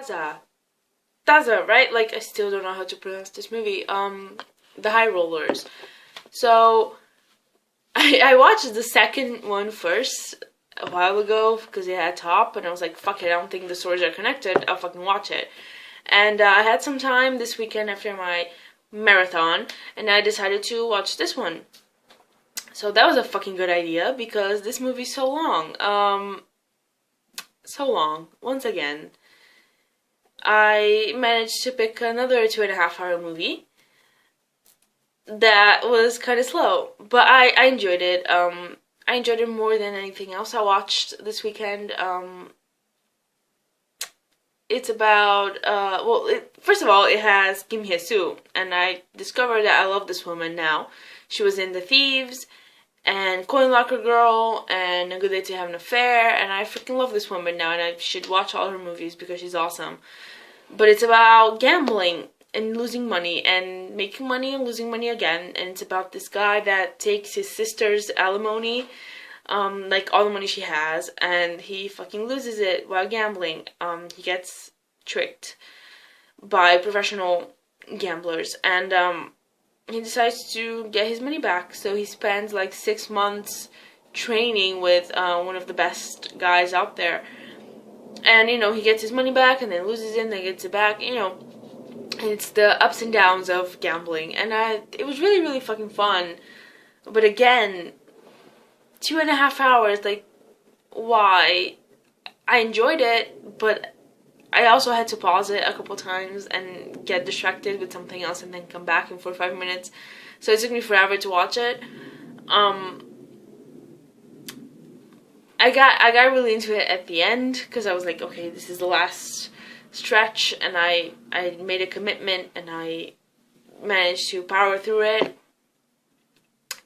Tazza. Tazza, right? Like, I still don't know how to pronounce this movie. The High Rollers. So, I watched the second one first a while ago because it had top, and I was like, fuck it, I don't think the stories are connected, I'll fucking watch it. And I had some time this weekend after my marathon, and I decided to watch this one. So that was a fucking good idea because this movie's so long. So long. Once again, I managed to pick another 2.5 hour movie that was kind of slow, but I enjoyed it. I enjoyed it more than anything else I watched this weekend. It's about, first of all, it has Kim Hye-soo, and I discovered that I love this woman now. She was in The Thieves, and Coin Locker Girl, and A Good Day to Have an Affair, and I freaking love this woman now, and I should watch all her movies because she's awesome. But it's about gambling and losing money, and making money and losing money again, and it's about this guy that takes his sister's alimony, like all the money she has, and he fucking loses it while gambling. He gets tricked by professional gamblers, and he decides to get his money back. So he spends like 6 months training with one of the best guys out there, and he gets his money back and then loses it and then gets it back. It's the ups and downs of gambling, and it was really, really fucking fun. But again, 2.5 hours, like, why? I enjoyed it, but I also had to pause it a couple times and get distracted with something else and then come back in 45 minutes. So it took me forever to watch it. I got really into it at the end because I was like, okay, this is the last stretch, and I made a commitment, and I managed to power through it.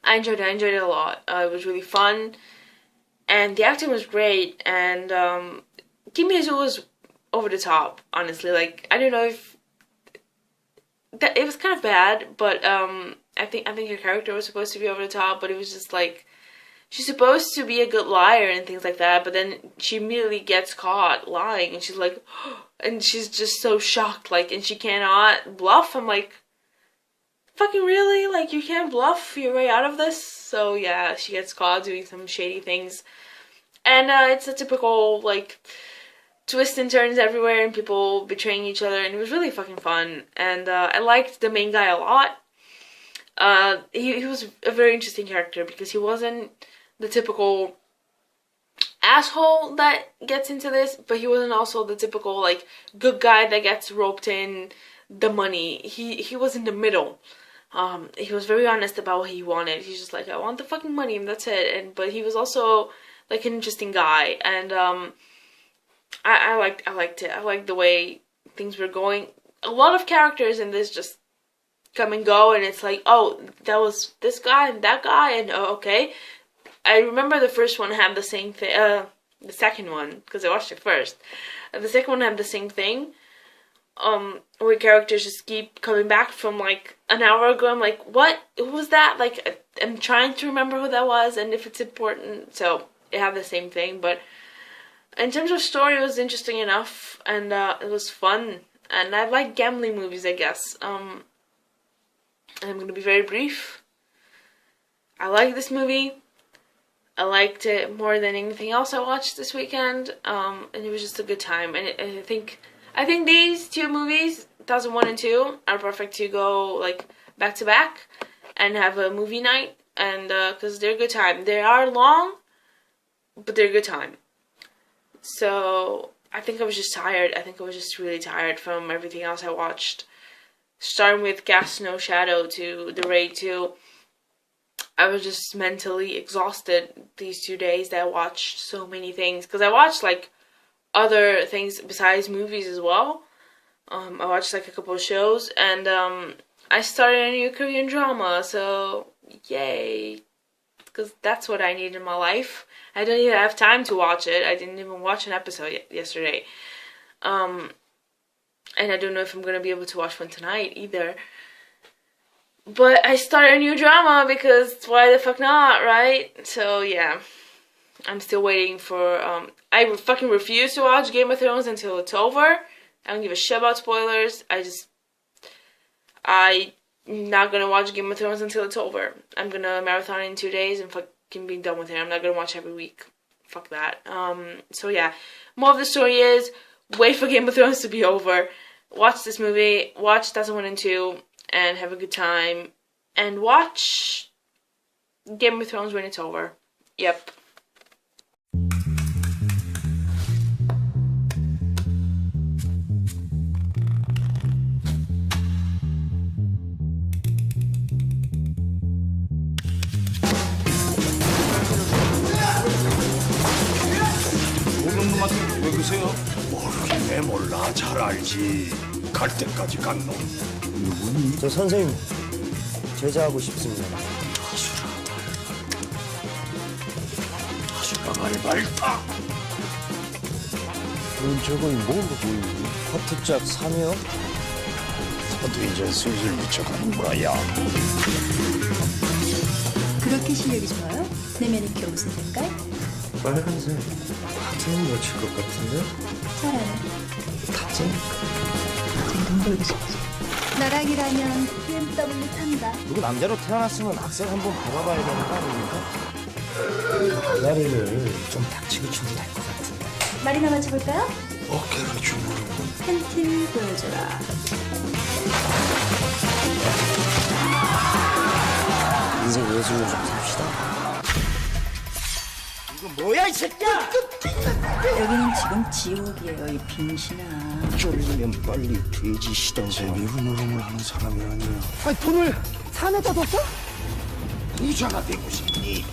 I enjoyed it a lot. It was really fun, and the acting was great, and Kim Hye-soo was over the top, honestly. Like, I don't know if that it was kind of bad, but I think her character was supposed to be over the top, but it was just like, she's supposed to be a good liar and things like that, but then she immediately gets caught lying, and she's like, and she's just so shocked, like, and she cannot bluff. I'm like, fucking really? Like, you can't bluff your way out of this? So yeah, she gets caught doing some shady things, and it's a typical, like, twists and turns everywhere, and people betraying each other, and it was really fucking fun, and I liked the main guy a lot. He was a very interesting character because he wasn't the typical asshole that gets into this, but he wasn't also the typical, like, good guy that gets roped in the money. He was in the middle. He was very honest about what he wanted. He's just like, I want the fucking money, and that's it. But he was also, like, an interesting guy, and I liked it. I liked the way things were going. A lot of characters in this just come and go, and it's like, oh, that was this guy and that guy, and oh, okay. I remember the first one had the same thing, the second one, because I watched it first. The second one had the same thing, where characters just keep coming back from, like, an hour ago. I'm like, what? Who was that? Like, I'm trying to remember who that was and if it's important. So it had the same thing, but in terms of story, it was interesting enough, and it was fun, and I like gambling movies, I guess. And I'm gonna be very brief. I like this movie. I liked it more than anything else I watched this weekend, and it was just a good time. And I think these two movies, 2001 and 2, are perfect to go, like, back to back and have a movie night, and because they're a good time. They are long, but they're a good time. So I think I was just tired. I think I was just really tired from everything else I watched. Starting with Cast No Shadow to The Raid 2. I was just mentally exhausted these 2 days that I watched so many things. Because I watched, like, other things besides movies as well. I watched, like, a couple of shows. And I started a new Korean drama. So, yay. Because that's what I need in my life. I don't even have time to watch it. I didn't even watch an episode yesterday. And I don't know if I'm going to be able to watch one tonight either. But I started a new drama because why the fuck not, right? So yeah, I'm still waiting for, I fucking refuse to watch Game of Thrones until it's over. I don't give a shit about spoilers. I'm not gonna watch Game of Thrones until it's over. I'm gonna marathon in 2 days and fucking be done with it. I'm not gonna watch every week. Fuck that. So yeah, more of the story is wait for Game of Thrones to be over. Watch this movie. Watch Tazza 1 and 2 and have a good time. And watch Game of Thrones when it's over. Yep. 모르는 놈한테 왜 그러세요? 모르겠네 몰라 잘 알지 갈 때까지 간 놈. 누구니? 저 선생님 제자하고 싶습니다. 아수라가 밝다. 저건 뭐고 허투짝 사며? 저도 이제 슬슬 미쳐가는 거야. 그렇게 실력이 좋아요? 내 매니큐어 무슨 색깔? 빨간색. 하트는 멋질 것 같은데? 잘하네. 타짜니까. 돈 벌고 싶어서. 나랑 일하면 BMW 탄다. 누구 남자로 태어났으면 악셀 한번 밟아봐야 되는 거 아닙니까? 다리를 좀 닥치고 춰도 될 것 같은데. 말이나 맞춰볼까요? 어깨를 주무르고 팬팀 보여줘라. 인생 예술로 좀 삽시다. 이거 뭐야 이 새끼야! 여기는 지금 지옥이에요, 이 빙신아. 쫄리면 빨리 돼지 시던가. 재미로 노름을 하는 사람이 아니야. 아니 돈을 산에다 뒀어? 부자가 되고 싶니?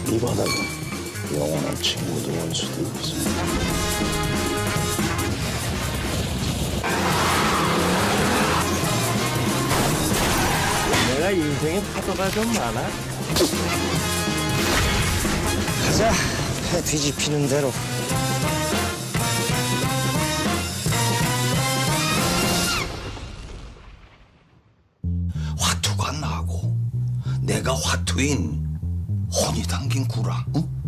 이 바닥에 영원한 친구도 원수도 있어. 내가 인생에 파도가 좀 많아. 가자, 해 뒤집히는 대로. 화투가 나고 내가 화투인 혼이 담긴 구라. 응?